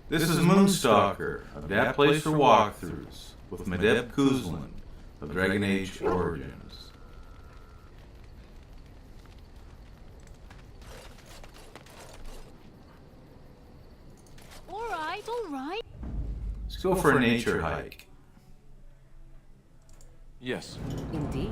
This is Moonstalker, of that place for walkthroughs, with Mdebh Cousland, of Dragon Age Origins. Alright. Let's go for a nature hike. Yes. Indeed.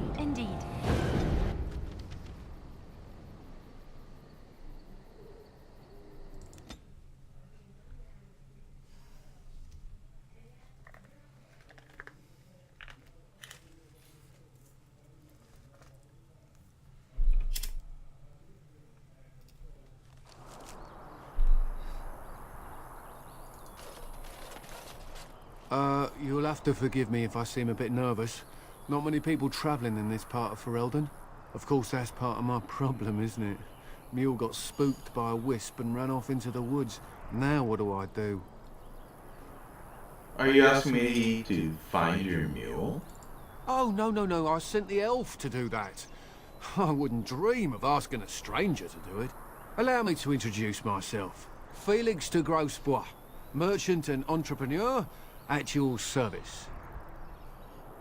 You'll have to forgive me if I seem a bit nervous. Not many people travelling in this part of Ferelden. Of course, that's part of my problem, isn't it? Mule got spooked by a wisp and ran off into the woods. Now what do I do? Are you asking me to find your mule? Oh, no, I sent the elf to do that. I wouldn't dream of asking a stranger to do it. Allow me to introduce myself. Felix de Grosbois, merchant and entrepreneur, at your service.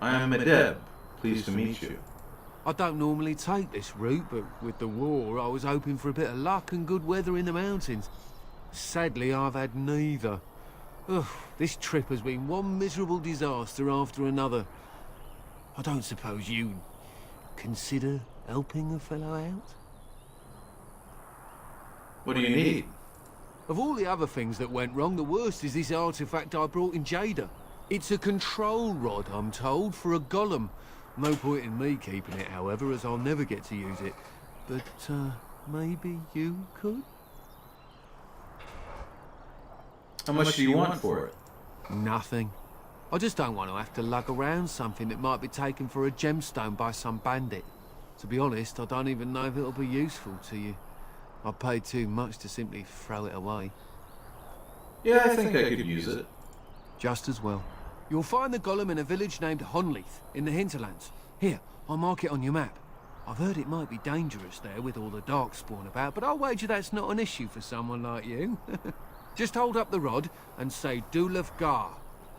I am Mdebh. Pleased to meet you. I don't normally take this route, but with the war, I was hoping for a bit of luck and good weather in the mountains. Sadly, I've had neither. Ugh, this trip has been one miserable disaster after another. I don't suppose you'd consider helping a fellow out? What do you need? Of all the other things that went wrong, the worst is this artifact I brought in Jada. It's a control rod, I'm told, for a golem. No point in me keeping it, however, as I'll never get to use it. But, maybe you could? How much do you want for it? Nothing. I just don't want to have to lug around something that might be taken for a gemstone by some bandit. To be honest, I don't even know if it'll be useful to you. I paid too much to simply throw it away. Yeah, I think I could use it. Just as well. You'll find the golem in a village named Honleath, in the hinterlands. Here, I'll mark it on your map. I've heard it might be dangerous there with all the Darkspawn about, but I'll wager that's not an issue for someone like you. Just hold up the rod and say Dulaf Gar.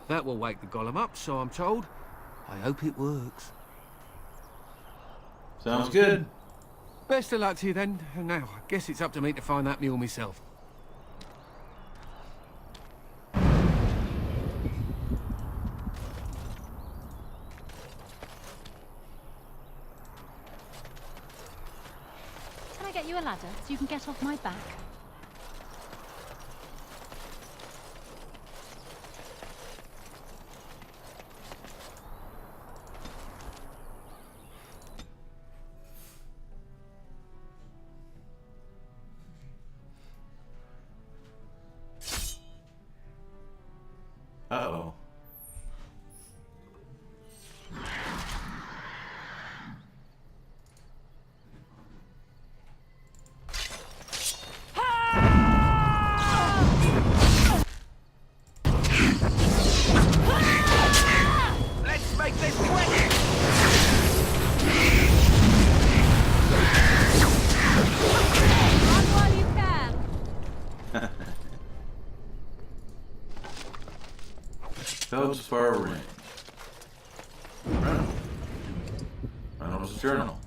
That will wake the golem up, so I'm told. I hope it works. Sounds good. Best of luck to you then. Now, I guess it's up to me to find that mule myself. Can I get you a ladder so you can get off my back? Uh-oh. Let's make this quick! Run while you can! Felds far range. Reynolds Journal.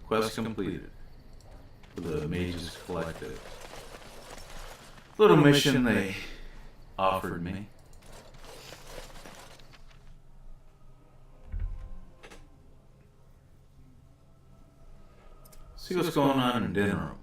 Quest completed. For the Mages Collective. Little mission they offered me. See what's going on in dinner room.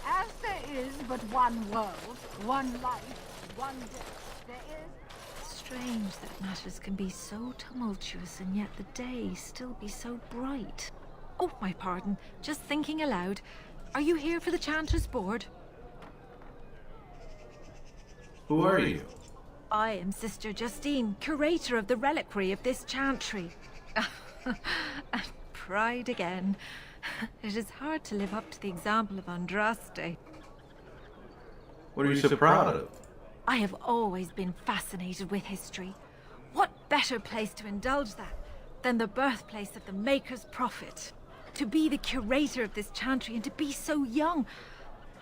As there is but one world, one life, one death, there is... Strange that matters can be so tumultuous and yet the day still be so bright. Oh, my pardon. Just thinking aloud. Are you here for the Chanter's Board? Who are you? I am Sister Justine, curator of the reliquary of this chantry. And pride again. It is hard to live up to the example of Andraste. What are you so proud of? I have always been fascinated with history. What better place to indulge that than the birthplace of the Maker's prophet? To be the curator of this chantry and to be so young.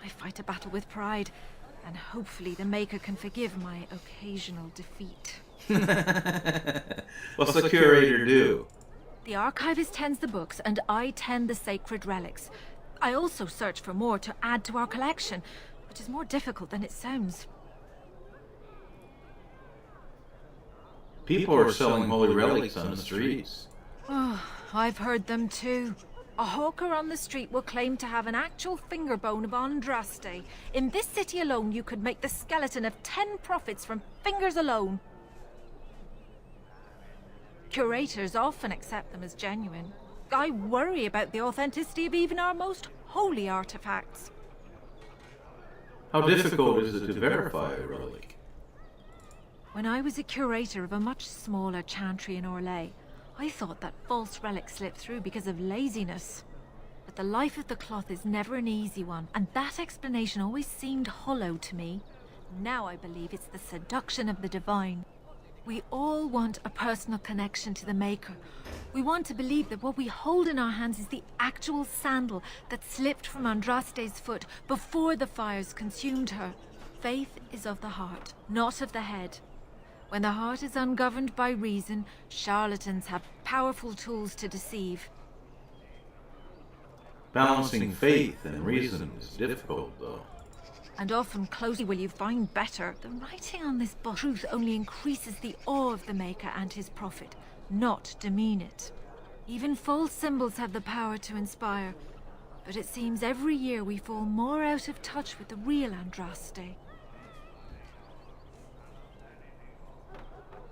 I fight a battle with pride, and hopefully the Maker can forgive my occasional defeat. What's the curator do? The archivist tends the books, and I tend the sacred relics. I also search for more to add to our collection, which is more difficult than it sounds. People are selling holy relics on the streets. Oh, I've heard them too. A hawker on the street will claim to have an actual finger bone of Andraste. In this city alone, you could make the skeleton of 10 prophets from fingers alone. Curators often accept them as genuine. I worry about the authenticity of even our most holy artifacts. How difficult is it to verify a relic? When I was a curator of a much smaller chantry in Orlais, I thought that false relics slipped through because of laziness. But the life of the cloth is never an easy one, and that explanation always seemed hollow to me. Now I believe it's the seduction of the divine. We all want a personal connection to the Maker. We want to believe that what we hold in our hands is the actual sandal that slipped from Andraste's foot before the fires consumed her. Faith is of the heart, not of the head. When the heart is ungoverned by reason, charlatans have powerful tools to deceive. Balancing faith and reason is difficult, though. And often closely will you find better. The writing on this book, truth only increases the awe of the Maker and his prophet, not demean it. Even false symbols have the power to inspire, but it seems every year we fall more out of touch with the real Andraste.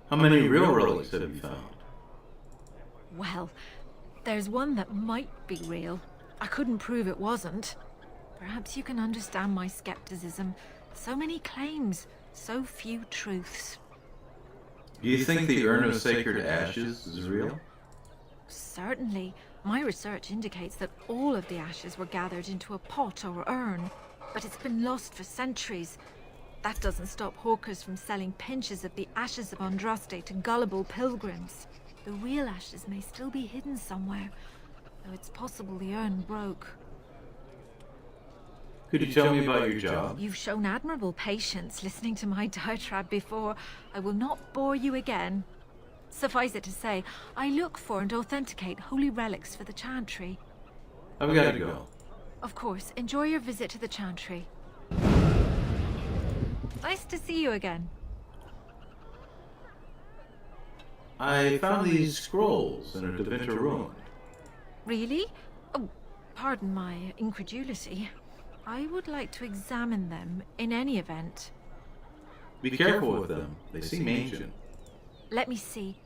How many real relics have you found? Well, there's one that might be real. I couldn't prove it wasn't. Perhaps you can understand my skepticism. So many claims, so few truths. Do you think the Urn of Sacred Ashes is real? Certainly. My research indicates that all of the ashes were gathered into a pot or urn, but it's been lost for centuries. That doesn't stop hawkers from selling pinches of the ashes of Andraste to gullible pilgrims. The real ashes may still be hidden somewhere, though it's possible the urn broke. Could you tell me about your job? You've shown admirable patience listening to my diatribe before. I will not bore you again. Suffice it to say, I look for and authenticate holy relics for the chantry. I've got to go. Of course, enjoy your visit to the chantry. Nice to see you again. I found these scrolls in a Devinter ruin. Really? Oh, pardon my incredulity. I would like to examine them in any event. Be careful with them. They seem ancient. Let me see.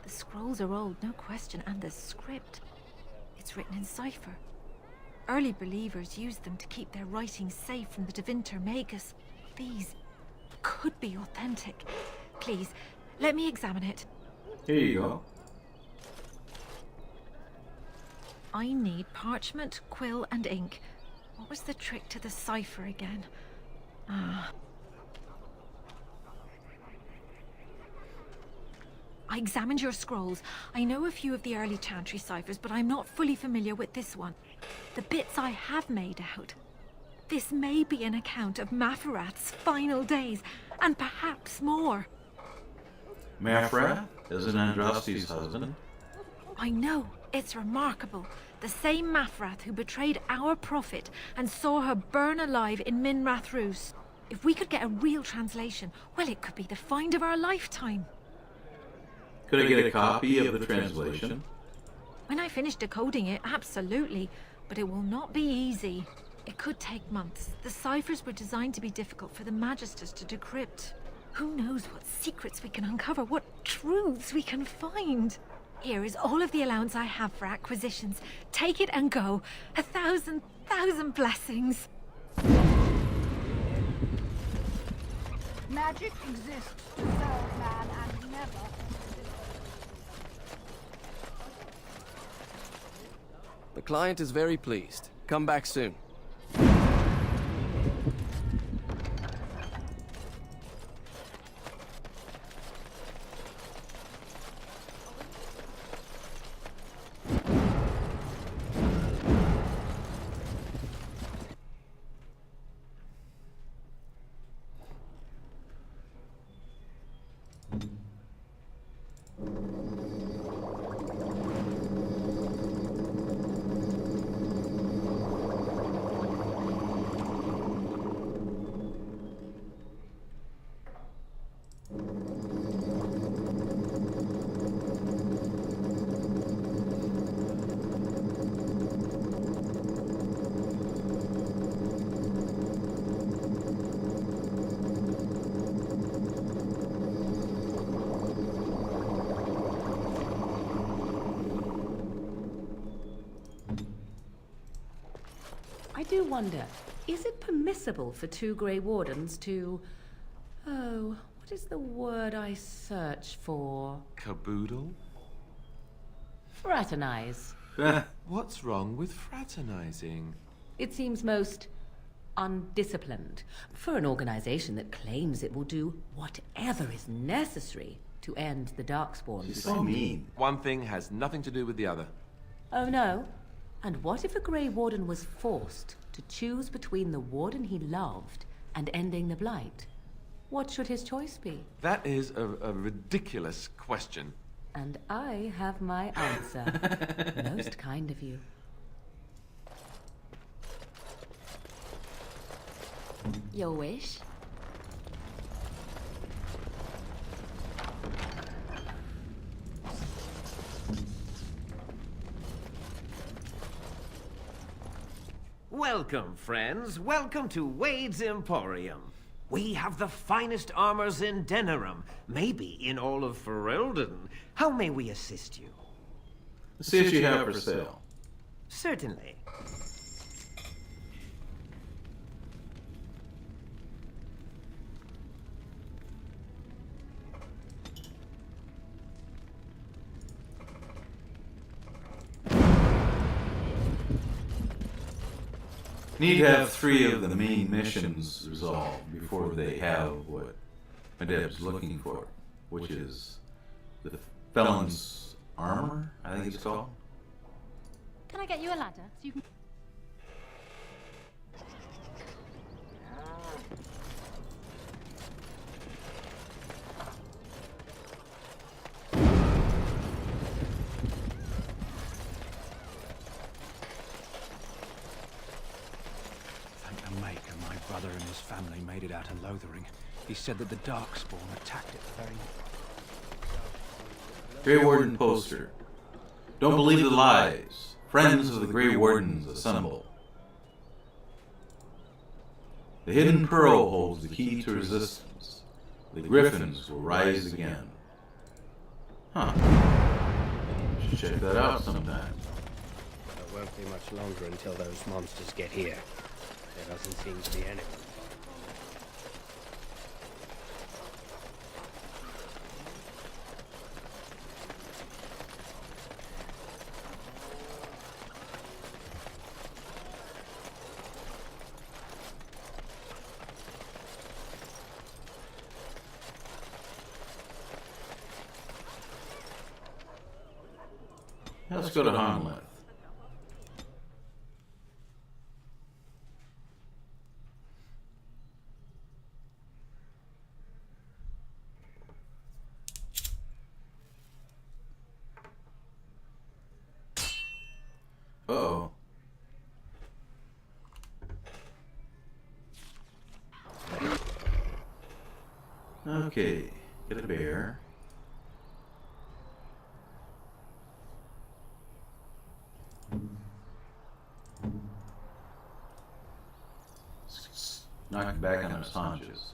The scrolls are old, no question, and the script. It's written in cipher. Early believers used them to keep their writings safe from the Devinter Magus. These could be authentic. Please, let me examine it. Here you go. I need parchment, quill, and ink. What was the trick to the cipher again? Ah. I examined your scrolls. I know a few of the early chantry ciphers, but I'm not fully familiar with this one. The bits I have made out. This may be an account of Maphrath's final days, and perhaps more. Maphrath is an Andraste's husband? I know. It's remarkable. The same Maphrath who betrayed our prophet and saw her burn alive in Minrath Rus. If we could get a real translation, well, it could be the find of our lifetime. Could I get a copy of the translation? When I finish decoding it, absolutely. But it will not be easy. It could take months. The ciphers were designed to be difficult for the Magisters to decrypt. Who knows what secrets we can uncover, what truths we can find. Here is all of the allowance I have for acquisitions. Take it and go. 1,000 blessings. Magic exists to serve man and never. Client is very pleased. Come back soon. I do wonder, is it permissible for two Grey Wardens to... Oh, what is the word I search for? Caboodle? Fraternize. What's wrong with fraternizing? It seems most undisciplined for an organization that claims it will do whatever is necessary to end the Darkspawn. She's so mean. One thing has nothing to do with the other. Oh no? And what if a Grey Warden was forced to choose between the Warden he loved and ending the Blight? What should his choice be? That is a ridiculous question. And I have my answer. Most kind of you. Your wish? Welcome, friends. Welcome to Wade's Emporium. We have the finest armors in Denerim, maybe in all of Ferelden. How may we assist you? Let's see what you have for sale. Certainly. Need to have 3 of the main missions resolved before they have what Mdebh's looking for, which is the Felon's Armor, I think it's called. Can I get you a ladder so you can... Brother and his family made it out of Lothering. He said that the Darkspawn attacked it the very... Grey Warden poster. Don't believe the lies. Friends of the Grey Wardens assemble. The hidden pearl holds the key to resistance. The Griffins will rise again. Huh. Should check that out sometime. It won't be much longer until those monsters get here. There doesn't seem to be any. Let's go to Honleath. Uh-oh. Okay, get a bear. Knock him back on those haunches.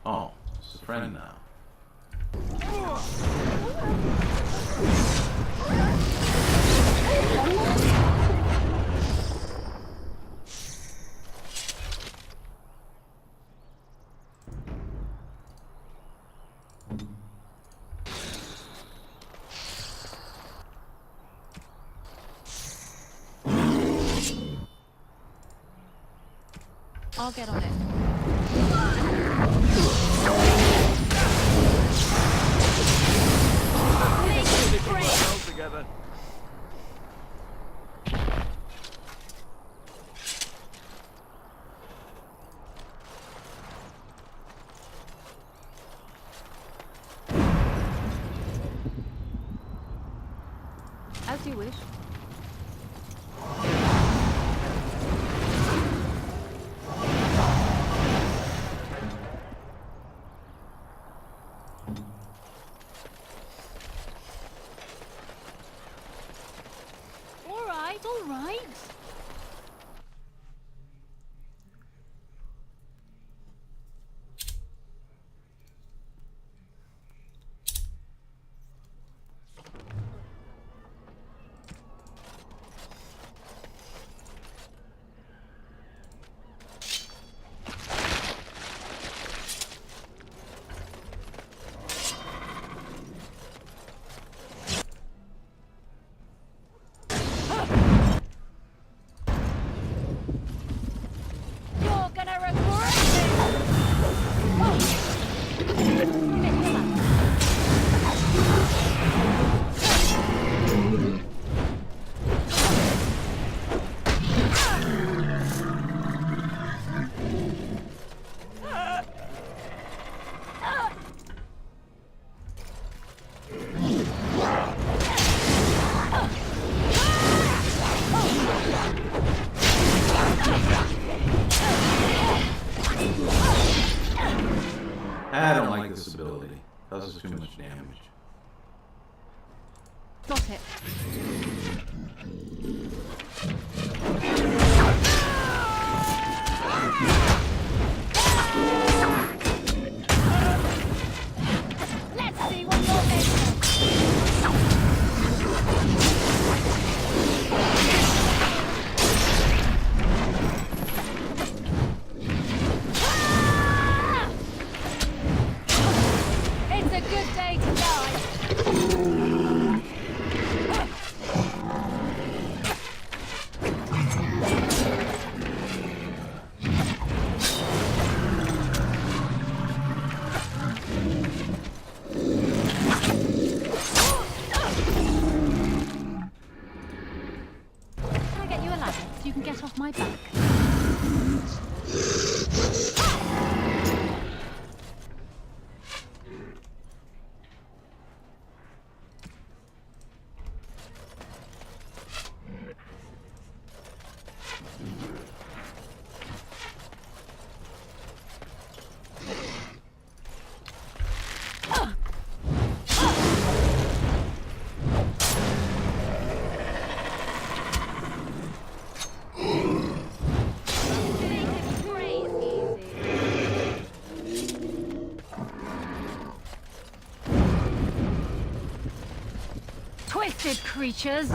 Oh, it's a friend now. I'll get on it. Together. As you wish. All right. I don't like this ability. Causes too much damage. Got it. Let's see what you're made It's a good day to die. Can I get you a ladder so you can get off my back? Twisted creatures!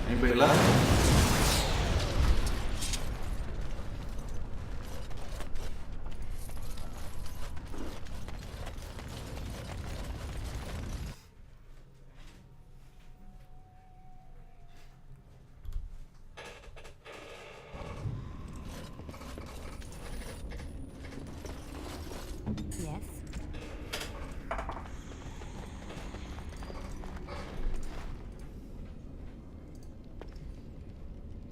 Anybody left? Yes.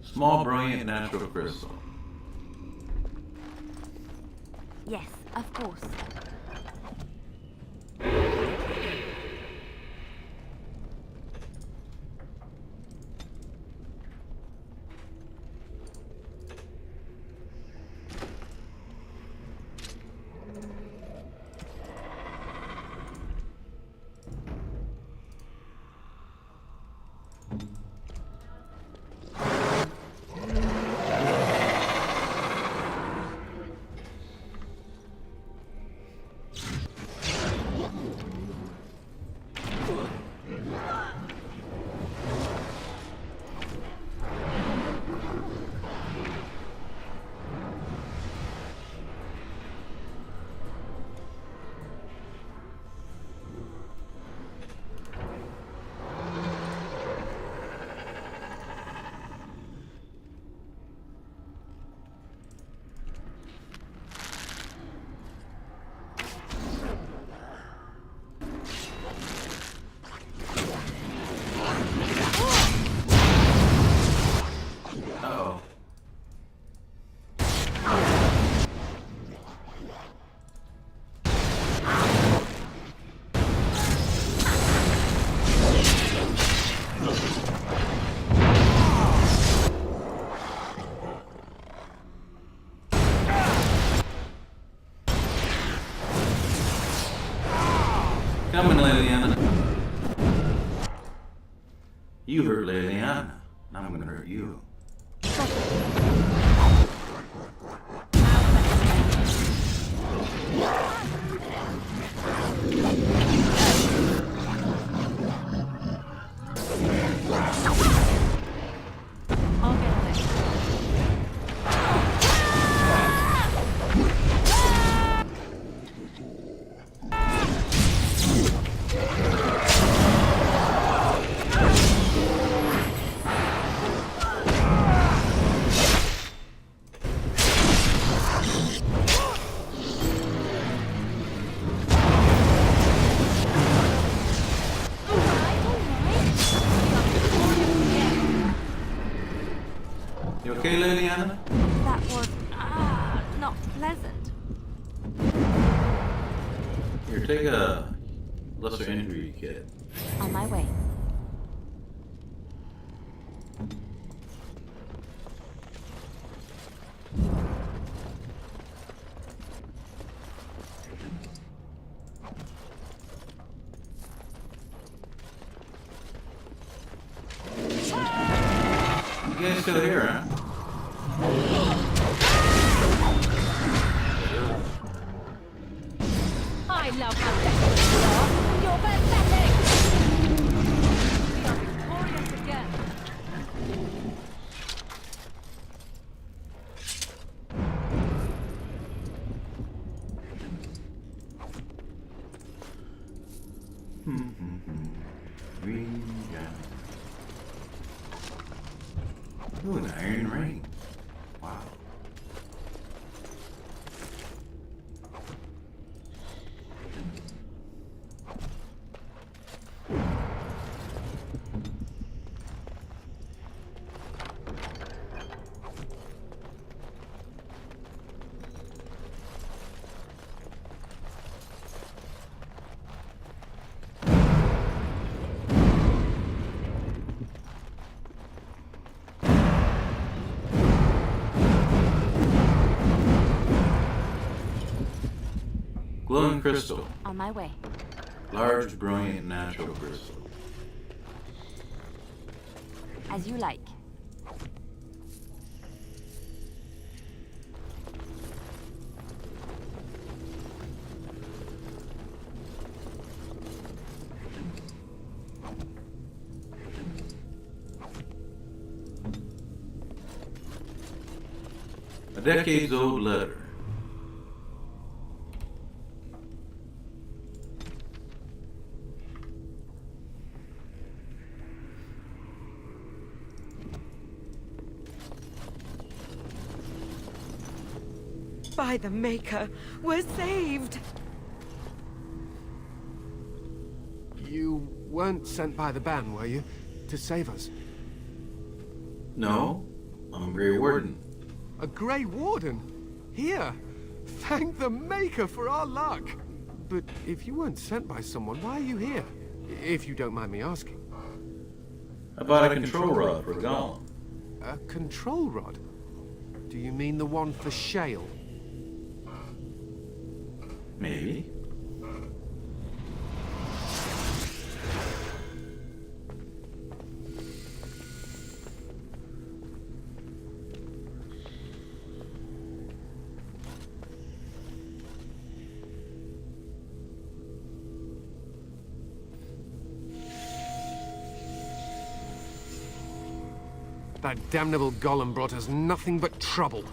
Small, brilliant natural crystal. Yes, of course. Coming, Liliana. You hurt Liliana. Now I'm gonna hurt you. I'll get on it. You okay, Liliana? That was, not pleasant. Here, take a lesser injury kit. On my way. You guys still here, huh? I love how desperate you are. You're pathetic. We are victorious again. Green gown. Ooh, an iron ring. Wow. Glowing crystal. On my way. Large, brilliant, natural crystal. As you like. A decades-old letter. By the Maker, we're saved! You weren't sent by the ban, were you? To save us? No, I'm Grey Warden. A Grey Warden? Here! Thank the Maker for our luck! But if you weren't sent by someone, why are you here? If you don't mind me asking. I bought a control rod for Golem. A control rod? Do you mean the one for Shale? Maybe. That damnable Golem brought us nothing but trouble.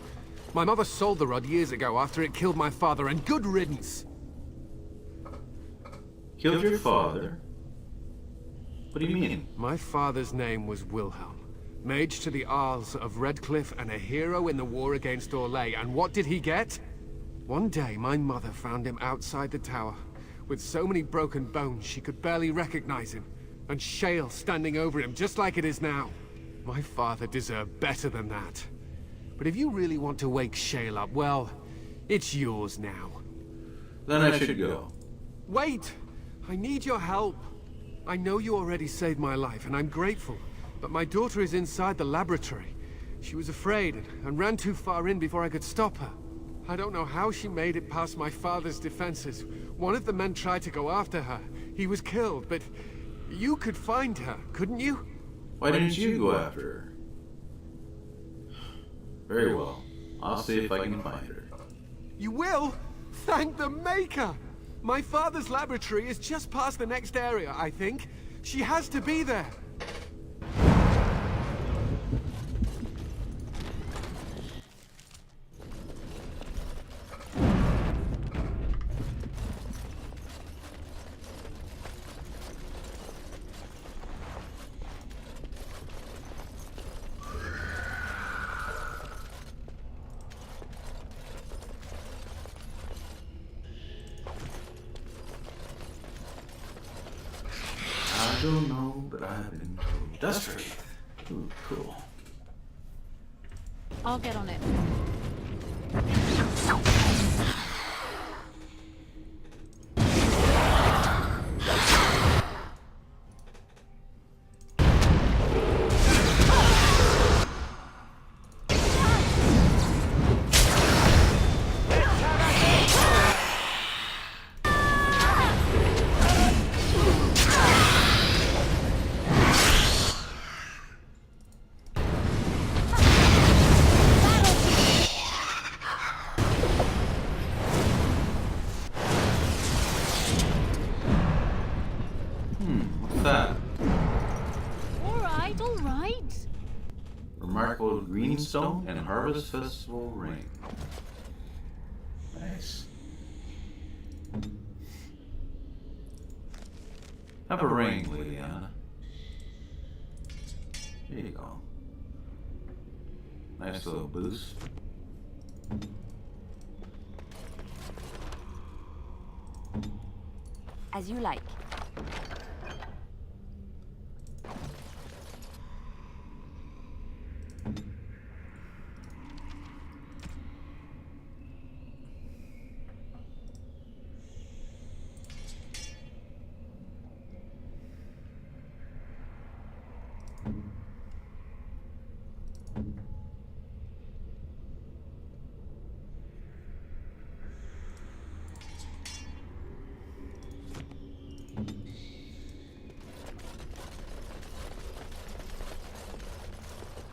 My mother sold the rod years ago after it killed my father, and good riddance! Killed your father? What do you mean? My father's name was Wilhelm, mage to the Isles of Redcliffe and a hero in the war against Orlais, and what did he get? One day, my mother found him outside the tower, with so many broken bones she could barely recognize him, and Shale standing over him just like it is now. My father deserved better than that. But if you really want to wake Shale up, well, it's yours now. Then I should go. Wait! I need your help. I know you already saved my life, and I'm grateful, but my daughter is inside the laboratory. She was afraid and ran too far in before I could stop her. I don't know how she made it past my father's defenses. One of the men tried to go after her. He was killed, but you could find her, couldn't you? Why didn't you go after her? Very well. I'll see if I can find her. You will? Thank the Maker! My father's laboratory is just past the next area, I think. She has to be there. I don't know, but I've been told. Dust Wraith. Ooh, cool. I'll get on it. What's that? All right. Remarkable greenstone and harvest festival ring. Nice. Have a ring, Liliana. There you go. Nice little boost. As you like.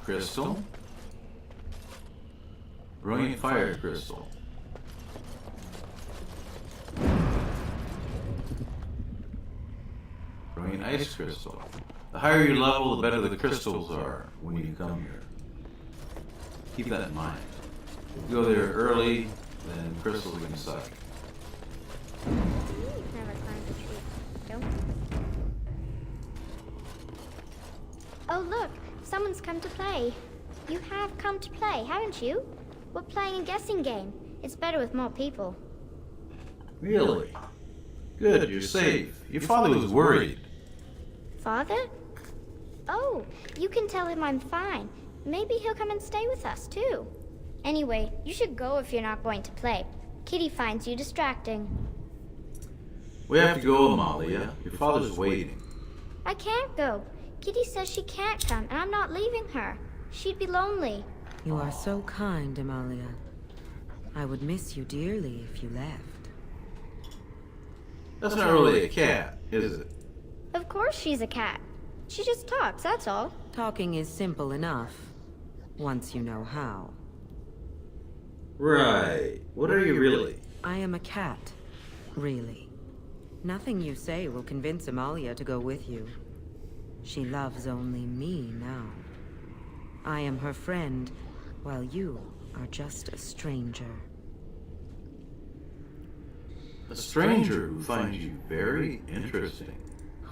Crystal. Brilliant fire crystal. Brilliant ice crystal. The higher you level, the better the crystals are when you come here. Keep that in mind. If you go there early, then crystals are going to suck. Never climbed a tree. Don't. Oh look, someone's come to play. You have come to play, haven't you? We're playing a guessing game. It's better with more people. Really? Good, you're safe. Your father was worried. Father? Oh, you can tell him I'm fine. Maybe he'll come and stay with us, too. Anyway, you should go if you're not going to play. Kitty finds you distracting. We have to go, Amalia. Your father's waiting. I can't go. Kitty says she can't come, and I'm not leaving her. She'd be lonely. You are so kind, Amalia. I would miss you dearly if you left. That's not really a cat, is it? Of course she's a cat. She just talks, that's all. Talking is simple enough, once you know how. Right. What are you really? I am a cat, really. Nothing you say will convince Amalia to go with you. She loves only me now. I am her friend, while you are just a stranger. A stranger who finds you very interesting.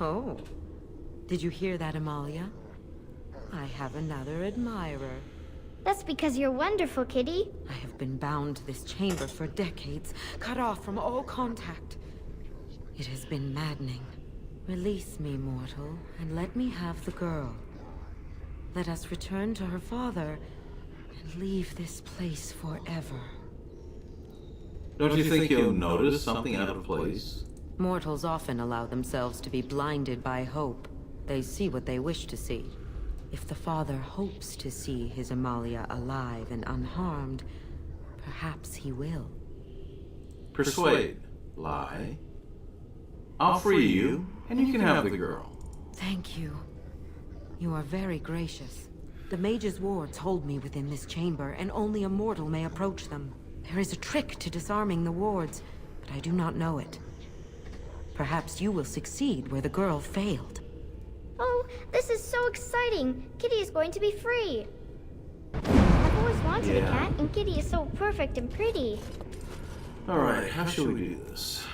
Oh. Did you hear that, Amalia? I have another admirer. That's because you're wonderful, Kitty. I have been bound to this chamber for decades, cut off from all contact. It has been maddening. Release me, mortal, and let me have the girl. Let us return to her father and leave this place forever. Don't you think he'll notice something out of place? Mortals often allow themselves to be blinded by hope. They see what they wish to see. If the father hopes to see his Amalia alive and unharmed, perhaps he will. Persuade. Lie. I'll free you, and you can have the girl. Thank you. You are very gracious. The mage's wards hold me within this chamber, and only a mortal may approach them. There is a trick to disarming the wards, but I do not know it. Perhaps you will succeed where the girl failed. Oh, this is so exciting! Kitty is going to be free! I've always wanted a cat, and Kitty is so perfect and pretty. Alright, how should we do this?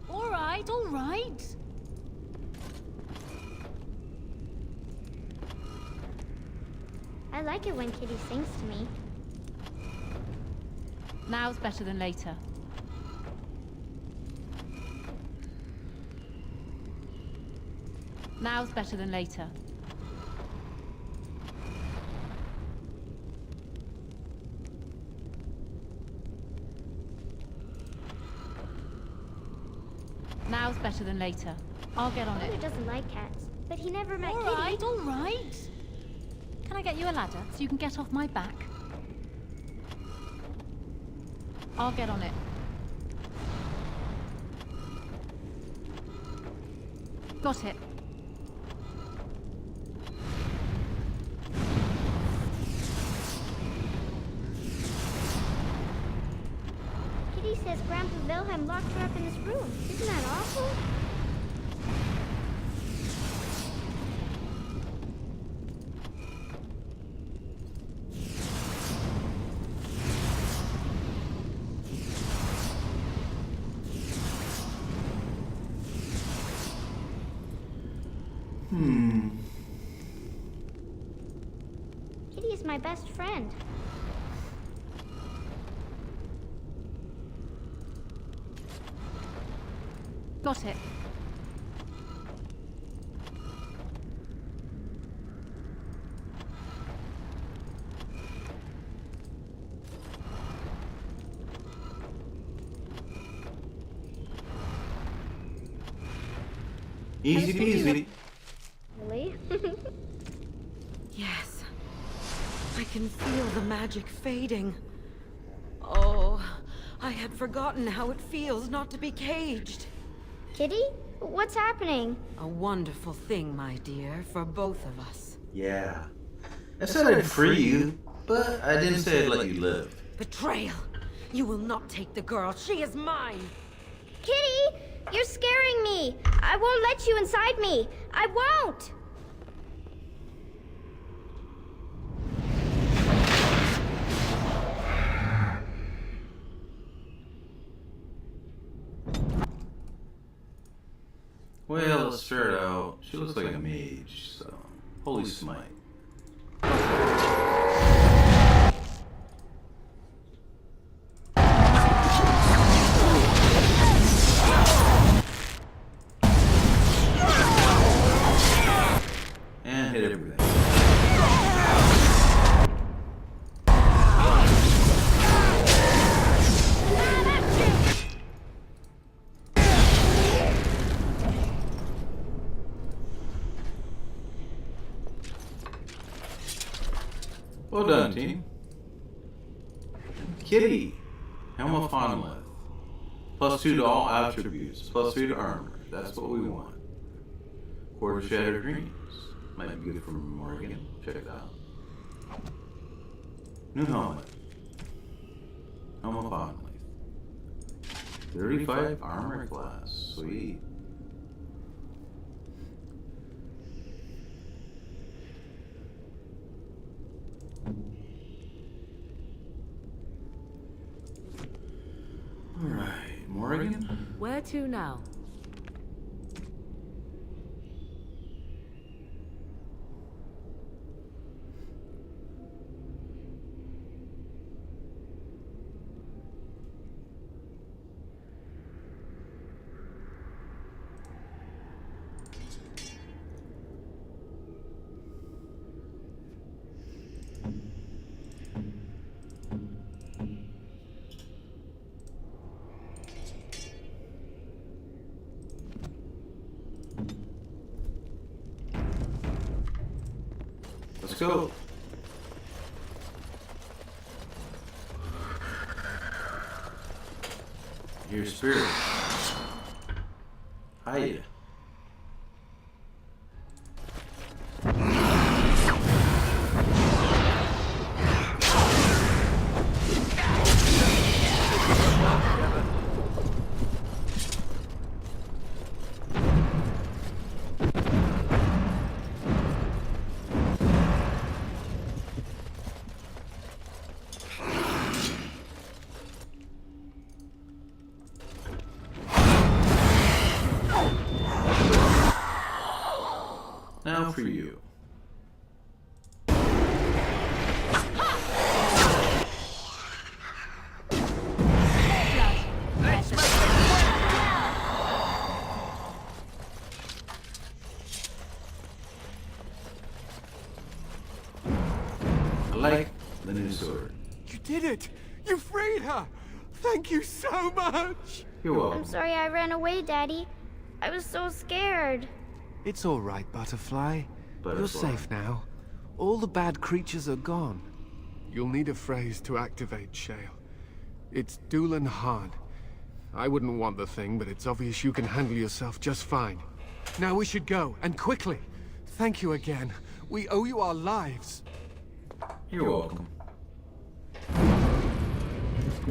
All right. I like it when Kitty sings to me. Now's better than later. Now's better than later. Now's better than later. I'll get on it. Father doesn't like cats, but he never met Kitty. All right. Can I get you a ladder so you can get off my back? I'll get on it. Got it. Kitty says Grandpa Wilhelm locked her up in this room. Isn't that awful? Kitty is my best friend. Got it. Easy peasy. Really? Yes. I can feel the magic fading. Oh, I had forgotten how it feels not to be caged. Kitty? What's happening? A wonderful thing, my dear, for both of us. Yeah. I said I'd free you, but I didn't say I'd let you live. Betrayal! You will not take the girl. She is mine! Kitty! You're scaring me! I won't let you inside me! I won't! Well, let's start out. She looks like a mage, so holy smite. And hit everything. Well done, team. Kitty, Helm of Honleath. +2 to all attributes, +3 to armor. That's what we want. Cord of Shattered Dreams. Might be good for Morgan. Check it out. New helmet. Helm of Honleath. 35 armor class. Sweet. Alright, Morgan? Where to now? Let's go. Your spirit. Hiya. Now for you. I like the new sword. You did it! You freed her! Thank you so much! You're welcome. I'm sorry I ran away, Daddy. I was so scared. It's all right, Butterfly. You're safe now. All the bad creatures are gone. You'll need a phrase to activate Shale. It's Doolan Han. I wouldn't want the thing, but it's obvious you can handle yourself just fine. Now we should go, and quickly. Thank you again. We owe you our lives. You're welcome.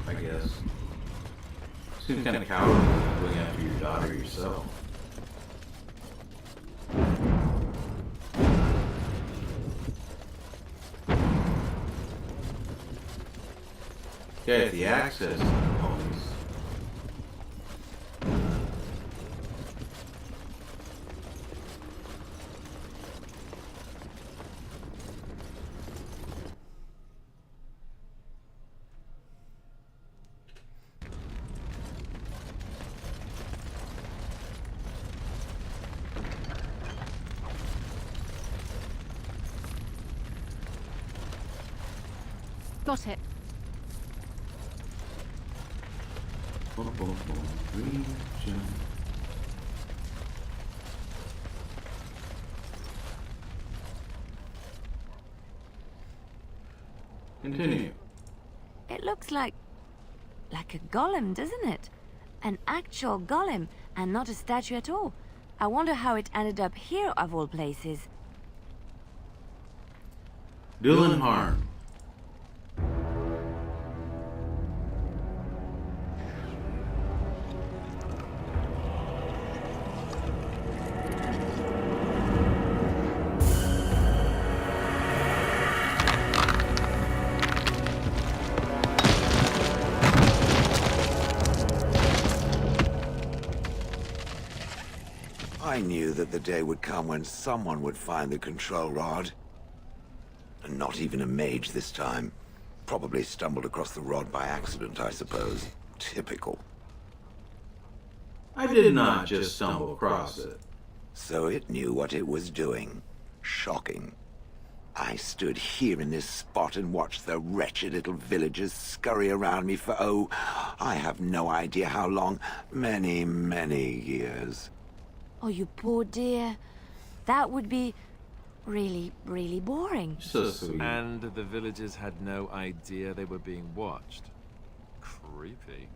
I guess. Seems kind of cowardly going after your daughter yourself. Yeah, if the access to the ponies. Got it. Region. Continue. It looks like a golem, doesn't it? An actual golem, and not a statue at all. I wonder how it ended up here, of all places. Doolan Han. I knew that the day would come when someone would find the control rod. And not even a mage this time. Probably stumbled across the rod by accident, I suppose. Typical. I did not just stumble across it. So it knew what it was doing. Shocking. I stood here in this spot and watched the wretched little villagers scurry around me for, oh, I have no idea how long. Many, many years. Oh, you poor dear. That would be really, really boring. So sweet. And the villagers had no idea they were being watched. Creepy.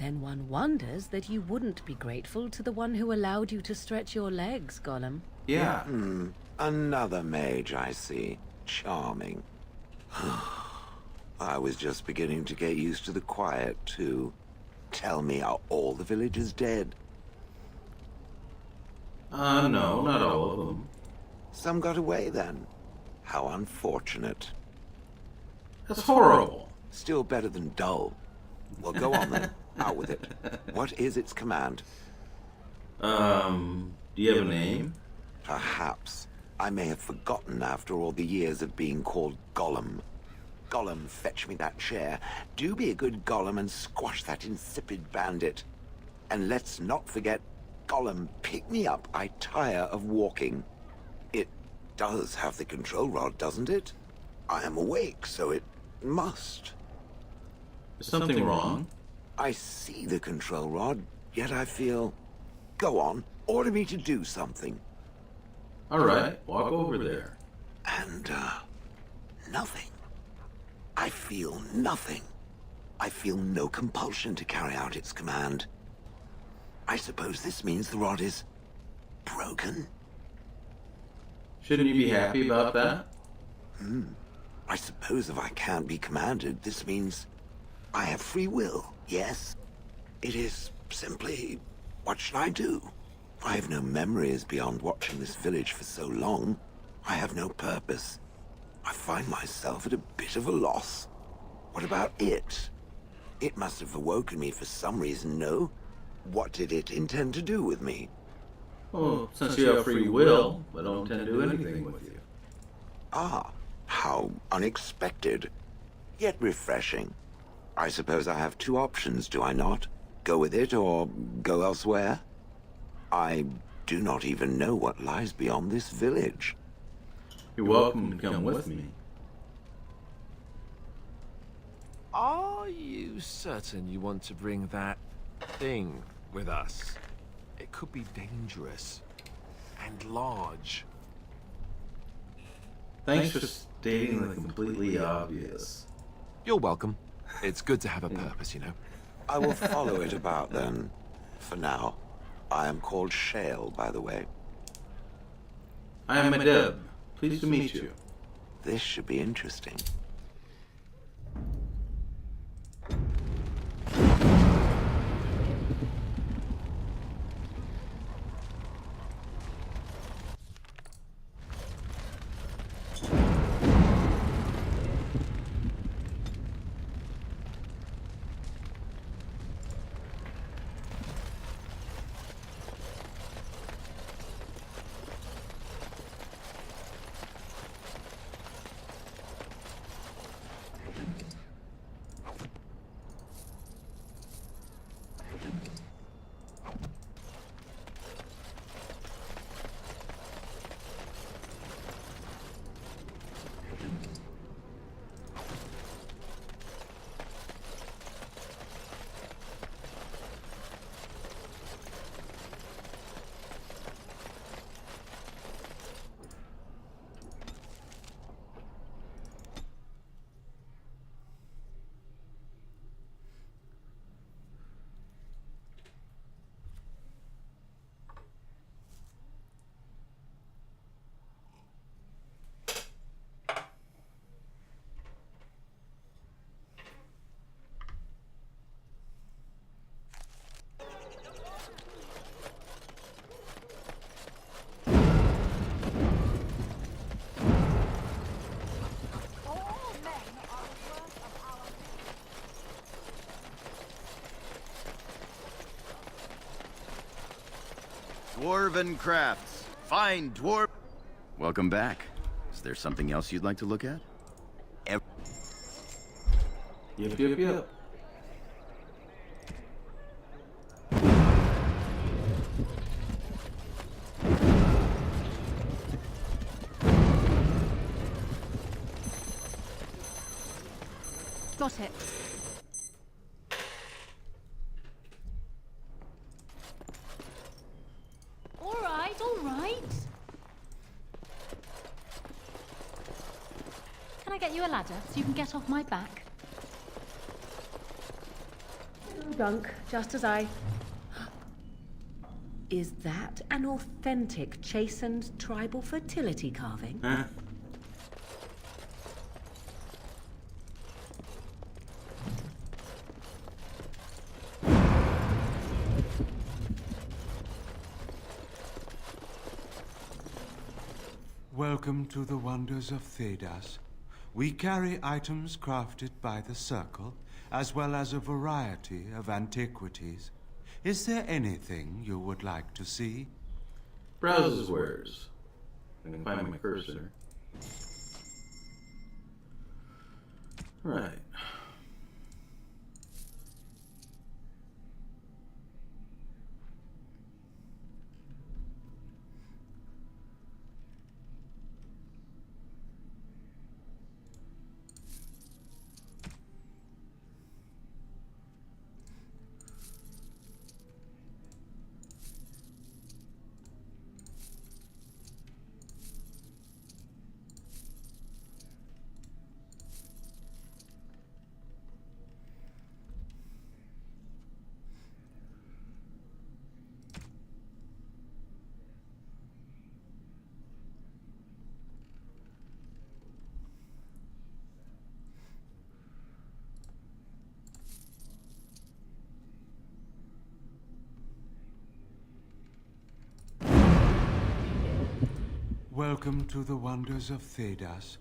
Then one wonders that you wouldn't be grateful to the one who allowed you to stretch your legs, Golem. Yeah. Another mage, I see. Charming. I was just beginning to get used to the quiet, too. Tell me, are all the villagers dead? No, not all of them. Some got away, then. How unfortunate. That's horrible. Still better than dull. Well, go on, then. Out with it. What is its command? Do you have a name? Perhaps. I may have forgotten after all the years of being called Golem. Golem, fetch me that chair. Do be a good Golem and squash that insipid bandit. And let's not forget, Golem, pick me up. I tire of walking. It does have the control rod, doesn't it? I am awake, so it must. Is something wrong? I see the control rod, yet I feel... Go on, order me to do something. All right, walk over there. And And, nothing. I feel nothing. I feel no compulsion to carry out its command. I suppose this means the rod is broken? Shouldn't you be happy about that? I suppose if I can't be commanded, this means I have free will, yes? It is simply, what should I do? I have no memories beyond watching this village for so long. I have no purpose. I find myself at a bit of a loss. What about it? It must have awoken me for some reason, no? What did it intend to do with me? Well, since you have free will, I don't intend to do anything with you. Ah, how unexpected. Yet refreshing. I suppose I have two options, do I not? Go with it or go elsewhere? I do not even know what lies beyond this village. You're welcome to come with me. Are you certain you want to bring that thing with us? It could be dangerous and large. Thanks for stating the completely obvious. You're welcome. It's good to have a purpose, you know. I will follow it about then. For now. I am called Shale, by the way. I am Mdebh. Pleased to meet you. This should be interesting. Dwarven crafts. Fine dwarf. Welcome back. Is there something else you'd like to look at? Yep. Got it. All right. Can I get you a ladder so you can get off my back? Drunk, just as I... Is that an authentic chastened tribal fertility carving? Huh? Welcome to the wonders of Thedas. We carry items crafted by the Circle, as well as a variety of antiquities. Is there anything you would like to see? Browses wares. I can find my cursor. Right. Welcome to the wonders of Thedas.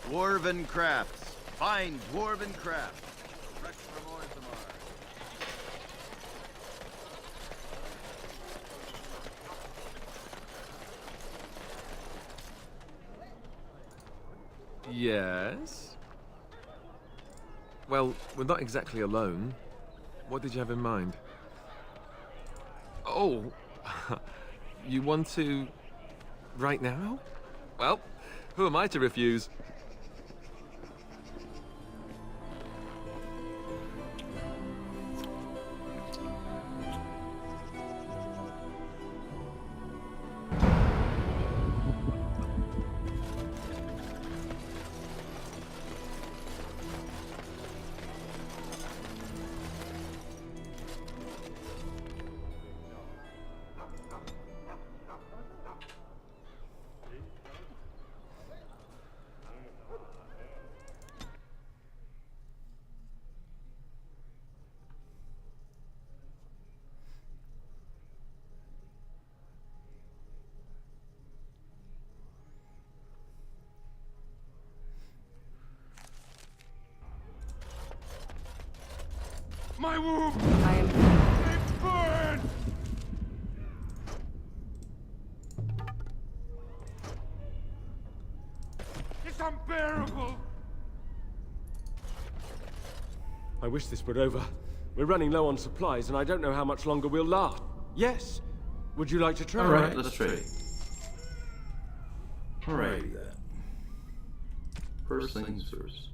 Dwarven crafts. Fine dwarven crafts. Fresh from Orthamar. Yes? Well, we're not exactly alone. What did you have in mind? Oh, you want to... right now? Well, who am I to refuse? My womb! I am... It burns! It's unbearable! I wish this were over. We're running low on supplies, and I don't know how much longer we'll last. Yes. Would you like to try? All right, let's trade. Alrighty then. First things first.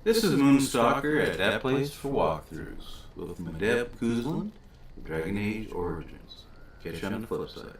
This is Moonstalker at that place for walkthroughs with Mdebh Cousland, Dragon Age Origins. Catch you on the flip side.